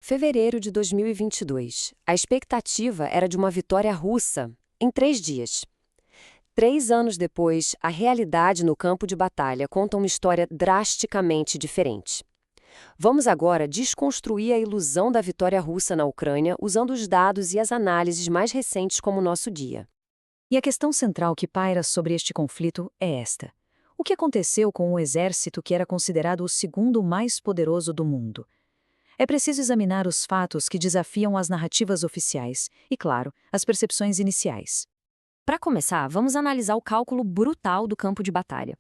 Fevereiro de 2022. A expectativa era de uma vitória russa em 3 dias. 3 anos depois, a realidade no campo de batalha conta uma história drasticamente diferente. Vamos agora desconstruir a ilusão da vitória russa na Ucrânia usando os dados e as análises mais recentes como o nosso dia. E a questão central que paira sobre este conflito é esta: o que aconteceu com o exército que era considerado o segundo mais poderoso do mundo? É preciso examinar os fatos que desafiam as narrativas oficiais e, claro, as percepções iniciais. Para começar, vamos analisar o cálculo brutal do campo de batalha.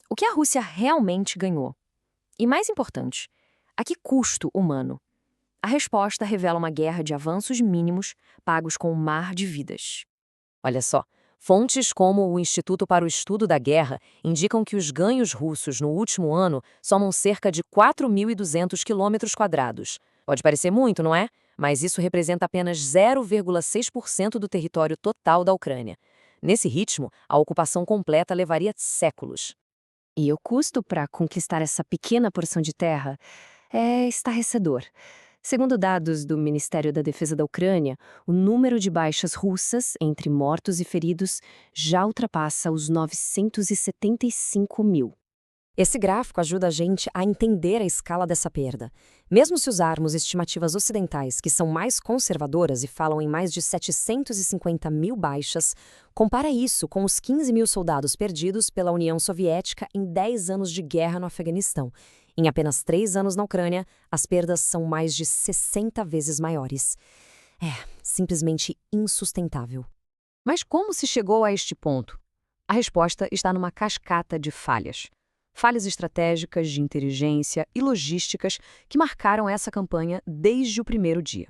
O que a Rússia realmente ganhou? E mais importante, a que custo humano? A resposta revela uma guerra de avanços mínimos pagos com um mar de vidas. Olha só, fontes como o Instituto para o Estudo da Guerra indicam que os ganhos russos no último ano somam cerca de 4.200 quilômetros quadrados. Pode parecer muito, não é? Mas isso representa apenas 0,6% do território total da Ucrânia. Nesse ritmo, a ocupação completa levaria séculos. E o custo para conquistar essa pequena porção de terra é estarrecedor. Segundo dados do Ministério da Defesa da Ucrânia, o número de baixas russas, entre mortos e feridos, já ultrapassa os 975 mil. Esse gráfico ajuda a gente a entender a escala dessa perda. Mesmo se usarmos estimativas ocidentais, que são mais conservadoras e falam em mais de 750 mil baixas, compara isso com os 15 mil soldados perdidos pela União Soviética em 10 anos de guerra no Afeganistão. Em apenas 3 anos na Ucrânia, as perdas são mais de 60 vezes maiores. É simplesmente insustentável. Mas como se chegou a este ponto? A resposta está numa cascata de falhas. Falhas estratégicas, de inteligência e logísticas que marcaram essa campanha desde o primeiro dia.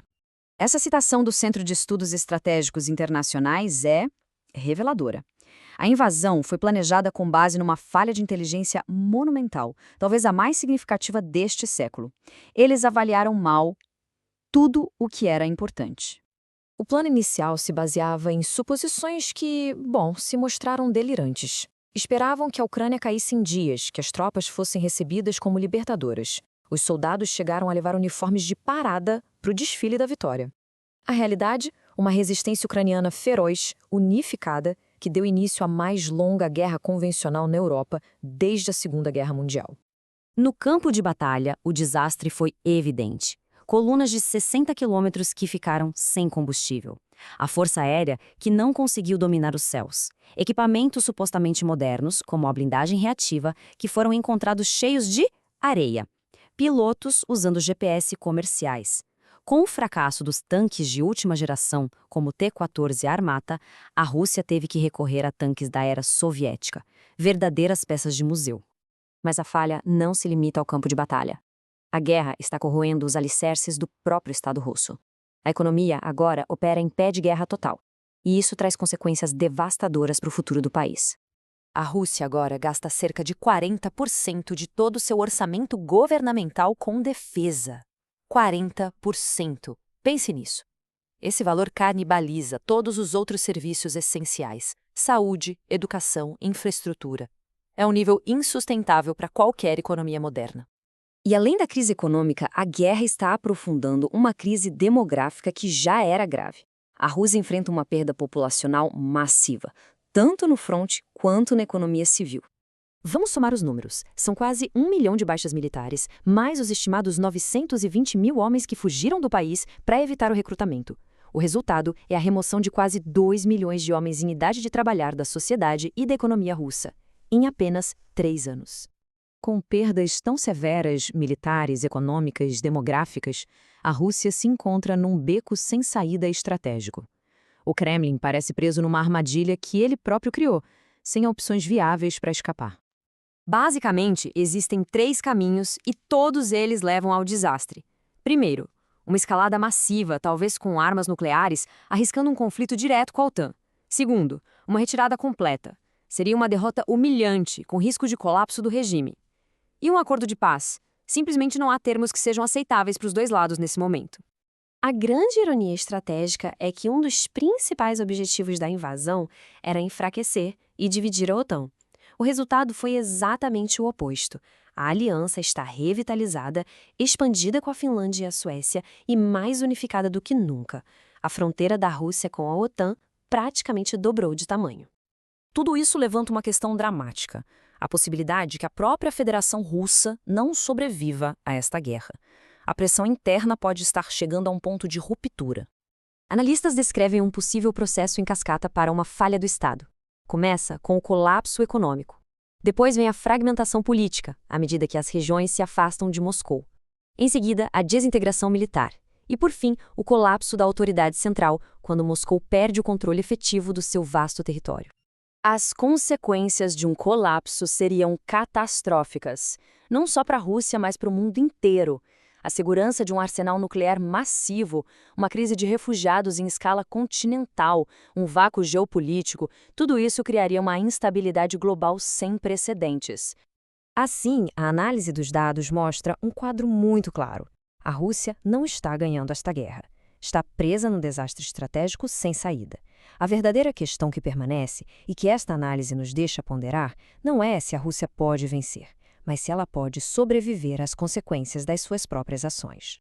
Essa citação do Centro de Estudos Estratégicos Internacionais é reveladora. A invasão foi planejada com base numa falha de inteligência monumental, talvez a mais significativa deste século. Eles avaliaram mal tudo o que era importante. O plano inicial se baseava em suposições que, se mostraram delirantes. Esperavam que a Ucrânia caísse em dias, que as tropas fossem recebidas como libertadoras. Os soldados chegaram a levar uniformes de parada para o desfile da vitória. A realidade, uma resistência ucraniana feroz, unificada, que deu início à mais longa guerra convencional na Europa desde a Segunda Guerra Mundial. No campo de batalha, o desastre foi evidente. Colunas de 60 quilômetros que ficaram sem combustível. A Força Aérea que não conseguiu dominar os céus. Equipamentos supostamente modernos, como a blindagem reativa, que foram encontrados cheios de areia. Pilotos usando GPS comerciais. Com o fracasso dos tanques de última geração, como o T-14 Armata, a Rússia teve que recorrer a tanques da era soviética, verdadeiras peças de museu. Mas a falha não se limita ao campo de batalha. A guerra está corroendo os alicerces do próprio Estado russo. A economia, agora, opera em pé de guerra total. E isso traz consequências devastadoras para o futuro do país. A Rússia agora gasta cerca de 40% de todo o seu orçamento governamental com defesa. 40%. Pense nisso. Esse valor canibaliza todos os outros serviços essenciais: saúde, educação, infraestrutura. É um nível insustentável para qualquer economia moderna. E além da crise econômica, a guerra está aprofundando uma crise demográfica que já era grave. A Rússia enfrenta uma perda populacional massiva, tanto no fronte quanto na economia civil. Vamos somar os números. São quase 1 milhão de baixas militares, mais os estimados 920 mil homens que fugiram do país para evitar o recrutamento. O resultado é a remoção de quase 2 milhões de homens em idade de trabalhar da sociedade e da economia russa, em apenas 3 anos. Com perdas tão severas, militares, econômicas, demográficas, a Rússia se encontra num beco sem saída estratégico. O Kremlin parece preso numa armadilha que ele próprio criou, sem opções viáveis para escapar. Basicamente, existem 3 caminhos e todos eles levam ao desastre. Primeiro, uma escalada massiva, talvez com armas nucleares, arriscando um conflito direto com a OTAN. Segundo, uma retirada completa. Seria uma derrota humilhante, com risco de colapso do regime. E um acordo de paz? Simplesmente não há termos que sejam aceitáveis para os dois lados nesse momento. A grande ironia estratégica é que um dos principais objetivos da invasão era enfraquecer e dividir a OTAN. O resultado foi exatamente o oposto. A aliança está revitalizada, expandida com a Finlândia e a Suécia e mais unificada do que nunca. A fronteira da Rússia com a OTAN praticamente dobrou de tamanho. Tudo isso levanta uma questão dramática: a possibilidade de que a própria Federação Russa não sobreviva a esta guerra. A pressão interna pode estar chegando a um ponto de ruptura. Analistas descrevem um possível processo em cascata para uma falha do Estado. Começa com o colapso econômico. Depois vem a fragmentação política, à medida que as regiões se afastam de Moscou. Em seguida, a desintegração militar. E, por fim, o colapso da autoridade central, quando Moscou perde o controle efetivo do seu vasto território. As consequências de um colapso seriam catastróficas, não só para a Rússia, mas para o mundo inteiro. A segurança de um arsenal nuclear massivo, uma crise de refugiados em escala continental, um vácuo geopolítico, tudo isso criaria uma instabilidade global sem precedentes. Assim, a análise dos dados mostra um quadro muito claro. A Rússia não está ganhando esta guerra. Está presa num desastre estratégico sem saída. A verdadeira questão que permanece e que esta análise nos deixa ponderar não é se a Rússia pode vencer, mas se ela pode sobreviver às consequências das suas próprias ações.